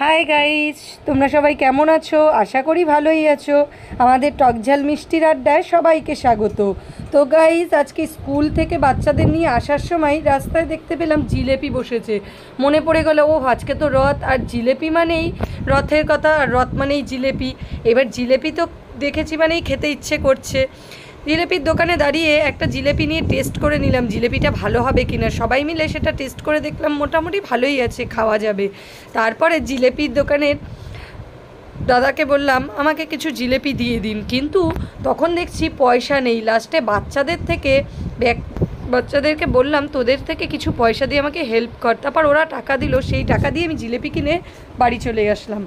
Hi guys, তোমরা সবাই কেমন আছো? আশা করি ভালোই আছো। আমাদের টকঝাল মিষ্টির আড্ডায় সবাইকে স্বাগত। তো গাইস, আজকে স্কুল থেকে বাচ্চাদের নিয়ে আসার সময় রাস্তায় দেখতে পেলাম জিলেপি বসেছে। মনে পড়ে গেল, ও আজকে তো রথ, আর জিলেপি মানেই রথের কথা, আর রথ মানেই জিলেপি। এবার জিলেপি তো দেখেছি মানেই খেতে ইচ্ছে করছে। জিলেপির দোকানে দাঁড়িয়ে একটা জিলেপি নিয়ে টেস্ট করে নিলাম, জিলেপিটা ভালো হবে কিনা। সবাই মিলে সেটা টেস্ট করে দেখলাম মোটামুটি ভালোই আছে, খাওয়া যাবে। তারপরে জিলেপির দোকানের দাদাকে বললাম আমাকে কিছু জিলেপি দিয়ে দিন, কিন্তু তখন দেখছি পয়সা নেই। লাস্টে বাচ্চাদেরকে বললাম তোদের থেকে কিছু পয়সা দিয়ে আমাকে হেল্প কর। তারপর ওরা টাকা দিল, সেই টাকা দিয়ে আমি জিলেপি কিনে বাড়ি চলে আসলাম।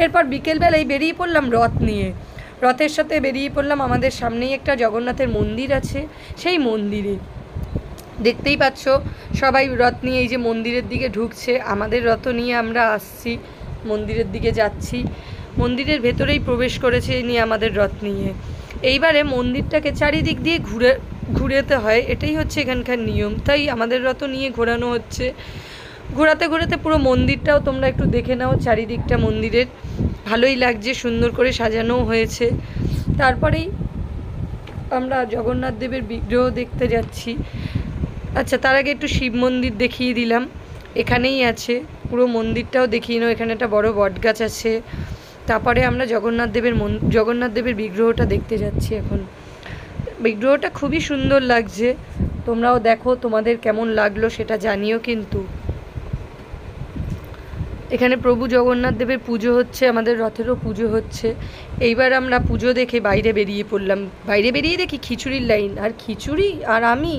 এরপর বিকেলবেলায় বেরিয়ে পড়লাম রথ নিয়ে। রথের সাথে বেরিয়ে পড়লাম, আমাদের সামনেই একটা জগন্নাথের মন্দির আছে, সেই মন্দিরে দেখতেই পাচ্ছ সবাই রথ নিয়ে এই যে মন্দিরের দিকে ঢুকছে। আমাদের রথ নিয়ে আমরা আসছি, মন্দিরের দিকে যাচ্ছি। মন্দিরের ভেতরেই প্রবেশ করেছে নিয়ে আমাদের রথ নিয়ে। এইবারে মন্দিরটাকে চারিদিক দিয়ে ঘুরেতে হয়, এটাই হচ্ছে এখানকার নিয়ম। তাই আমাদের রথ নিয়ে ঘোরানো হচ্ছে। ঘোরাতে ঘোরাতে পুরো মন্দিরটাও তোমরা একটু দেখে নাও, চারিদিকটা মন্দিরের ভালোই লাগছে, সুন্দর করে সাজানোও হয়েছে। তারপরেই আমরা জগন্নাথ দেবের বিগ্রহ দেখতে যাচ্ছি। আচ্ছা, তার আগে একটু শিব মন্দির দেখিয়ে দিলাম, এখানেই আছে। পুরো মন্দিরটাও দেখিয়ে নাও, এখানে একটা বড় বটগাছ আছে। তারপরে আমরা জগন্নাথ দেবের বিগ্রহটা দেখতে যাচ্ছি এখন। বিগ্রহটা খুবই সুন্দর লাগছে, তোমরাও দেখো তোমাদের কেমন লাগলো সেটা জানিও কিন্তু। এখানে প্রভু জগন্নাথ দেবের পুজো হচ্ছে, আমাদের রথেরও পুজো হচ্ছে। এইবার আমরা পুজো দেখে বাইরে বেরিয়ে পড়লাম। বাইরে বেরিয়ে দেখি খিচুড়ির লাইন, আর খিচুড়ি আর আমি,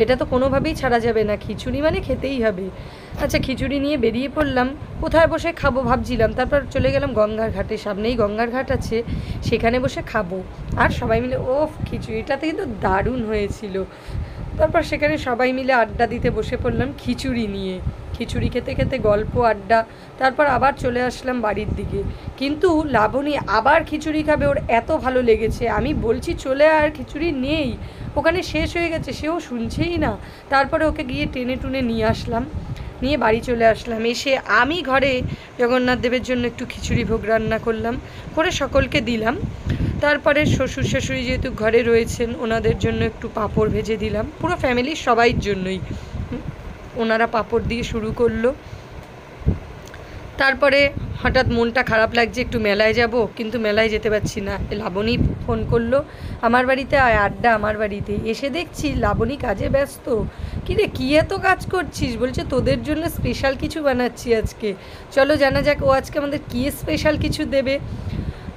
এটা তো কোনোভাবেই ছাড়া যাবে না, খিচুড়ি মানে খেতেই হবে। আচ্ছা, খিচুড়ি নিয়ে বেরিয়ে পড়লাম, কোথায় বসে খাবো ভাবছিলাম। তারপর চলে গেলাম গঙ্গার ঘাটে, সামনেই গঙ্গার ঘাট আছে, সেখানে বসে খাবো। আর সবাই মিলে খিচুড়িটাতে কিন্তু দারুণ হয়েছিল। তারপর সেখানে সবাই মিলে আড্ডা দিতে বসে পড়লাম খিচুড়ি নিয়ে। খিচুড়ি খেতে খেতে গল্প আড্ডা। তারপর আবার চলে আসলাম বাড়ির দিকে। কিন্তু লাবণী আবার খিচুড়ি খাবে, ওর এত ভালো লেগেছে। আমি বলছি চলে আর, খিচুড়ি নেই, ওখানে শেষ হয়ে গেছে, সেও শুনছেই না। তারপরে ওকে গিয়ে টেনে টুনে নিয়ে আসলাম, নিয়ে বাড়ি চলে আসলাম। এসে আমি ঘরে জগন্নাথ দেবের জন্য একটু খিচুড়ি ভোগ রান্না করলাম, করে সকলকে দিলাম। তারপরে শ্বশুর শাশুড়ি যেহেতু ঘরে রয়েছেন, ওনাদের জন্য একটু পাঁপড় ভেজে দিলাম, পুরো ফ্যামিলির সবাইর জন্যই। ওনারা পাঁপড় দিয়ে শুরু করলো। তারপরে হঠাৎ মনটা খারাপ লাগছে, একটু মেলায় যাব, কিন্তু মেলায় যেতে পারছি না। লাবণী ফোন করলো আমার বাড়িতে আয়, আড্ডা আমার বাড়িতে। এসে দেখছি লাবণী কাজে ব্যস্ত। কিরে কী এত কাজ করছিস? বলছে তোদের জন্য স্পেশাল কিছু বানাচ্ছি আজকে, চলো জানা যাক ও আজকে আমাদের কী স্পেশাল কিছু দেবে।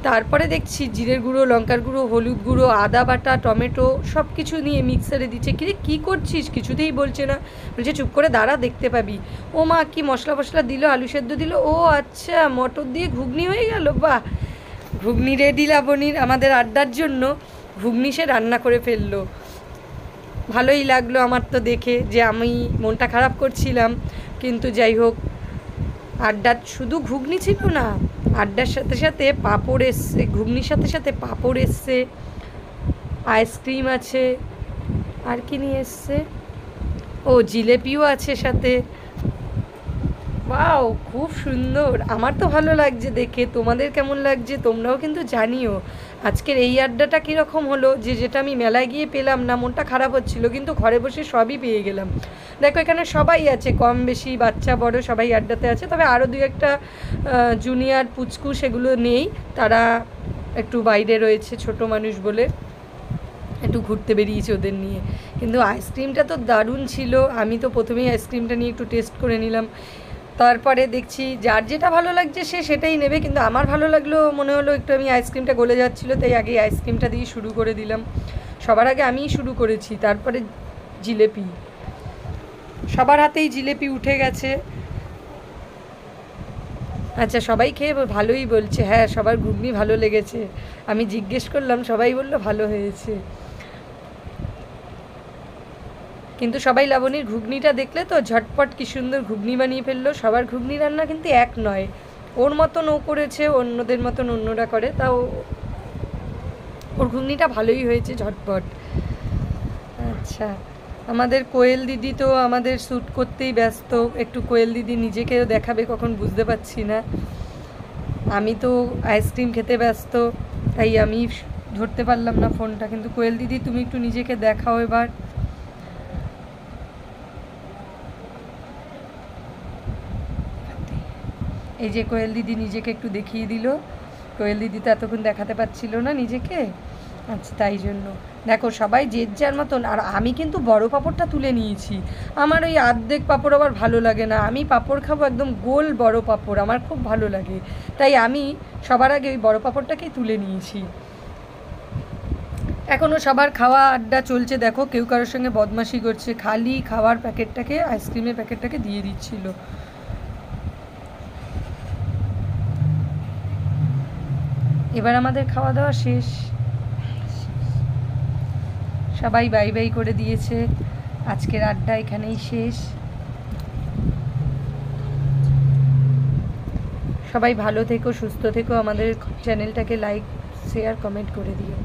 তারপরে দেখছি জিরের গুঁড়ো, লঙ্কার গুঁড়ো, হলুদ গুঁড়ো, আদা বাটা, টমেটো সব কিছু নিয়ে মিক্সারে দিচ্ছে। কিরে কী করছিস? কিছুতেই বলছে না। বলছে চুপ করে দাঁড়া, দেখতে পাবি। ও মা, কি মশলা ফসলা দিল, আলু সেদ্ধ দিল, ও আচ্ছা মটর দিয়ে ঘুগনি হয়ে গেল, বাহ। ঘুগনি রেডি লাবণীর, আমাদের আড্ডার জন্য ঘুগনি সে রান্না করে ফেললো। ভালোই লাগলো আমার তো দেখে, যে আমি মনটা খারাপ করছিলাম, কিন্তু যাই হোক, আড্ডার শুধু ঘুগনি ছিল না, আড্ডার সাথে সাথে পাঁপড় এসছে, ঘুগনির সাথে সাথে পাঁপড় এসছে, আইসক্রিম আছে, আর কি নিয়ে এসছে, ও জিলেপিও আছে সাথে। ওয়াও, খুব সুন্দর, আমার তো ভালো লাগছে দেখে। তোমাদের কেমন লাগছে তোমরাও কিন্তু জানিও। আজকের এই আড্ডাটা কীরকম হলো, যেটা আমি মেলায় গিয়ে পেলাম না, মনটা খারাপ হচ্ছিল, কিন্তু ঘরে বসে সবই পেয়ে গেলাম। দেখো এখানে সবাই আছে, কম বেশি বাচ্চা বড় সবাই আড্ডাতে আছে। তবে আরও দু একটা জুনিয়র পুচকু সেগুলো নেই, তারা একটু বাইরে রয়েছে, ছোট মানুষ বলে একটু ঘুরতে বেরিয়েছে ওদের নিয়ে। কিন্তু আইসক্রিমটা তো দারুণ ছিল, আমি তো প্রথমেই আইসক্রিমটা নিয়ে একটু টেস্ট করে নিলাম। তারপরে দেখছি যার যেটা ভালো লাগছে সে সেটাই নেবে, কিন্তু আমার ভালো লাগলো, মনে হলো একটু, আমি আইসক্রিমটা গলে যাচ্ছিলো, তাই আগে আইসক্রিমটা দিয়ে শুরু করে দিলাম। সবার আগে আমিই শুরু করেছি, তারপরে জিলেপি। সবার হাতেই জিলেপি উঠে গেছে। আচ্ছা, সবাই খেয়ে ভালোই বলছে, হ্যাঁ সবার ঘুগনি ভালো লেগেছে। আমি জিজ্ঞেস করলাম, সবাই বললো ভালো হয়েছে। কিন্তু সবাই লাবণীর ঘুগনিটা দেখলে তো ঝটপট কী সুন্দর ঘুগনি বানিয়ে ফেললো। সবার ঘুগনি রান্না কিন্তু এক নয়, ওর মতন ও করেছে, অন্যদের মতন অন্যরা করে, তাও ওর ঘুগনিটা ভালোই হয়েছে, ঝটপট। আচ্ছা, আমাদের কোয়েল দিদি তো আমাদের শ্যুট করতেই ব্যস্ত, একটু কোয়েল দিদি নিজেকেও দেখাবে কখন বুঝতে পারছি না। আমি তো আইসক্রিম খেতে ব্যস্ত, তাই আমি ধরতে পারলাম না ফোনটা। কিন্তু কোয়েল দিদি তুমি একটু নিজেকে দেখাও এবার। এই যে কোয়েল দিদি নিজেকে একটু দেখিয়ে দিল। কোয়েল দিদি তো এতক্ষণ দেখাতে পারছিল না নিজেকে, আচ্ছা তাই জন্য দেখো সবাই যে যার মতন। আর আমি কিন্তু বড় পাঁপড়টা তুলে নিয়েছি, আমার ওই অর্ধেক পাঁপড় আবার ভালো লাগে না, আমি পাঁপড় খাবো একদম গোল বড় পাঁপড়, আমার খুব ভালো লাগে, তাই আমি সবার আগে ওই বড় পাঁপড়টাকেই তুলে নিয়েছি। এখনও সবার খাওয়া আড্ডা চলছে, দেখো কেউ কারোর সঙ্গে বদমাশি করছে, খালি খাওয়ার প্যাকেটটাকে, আইসক্রিমের প্যাকেটটাকে দিয়ে দিচ্ছিল। এবার আমাদের খাওয়া দাওয়া শেষ, সবাই বাই বাই করে দিয়েছে, আজকের আড্ডা এখানেই শেষ। সবাই ভালো থেকো, সুস্থ থেকো, আমাদের চ্যানেলটাকে লাইক শেয়ার কমেন্ট করে দিও।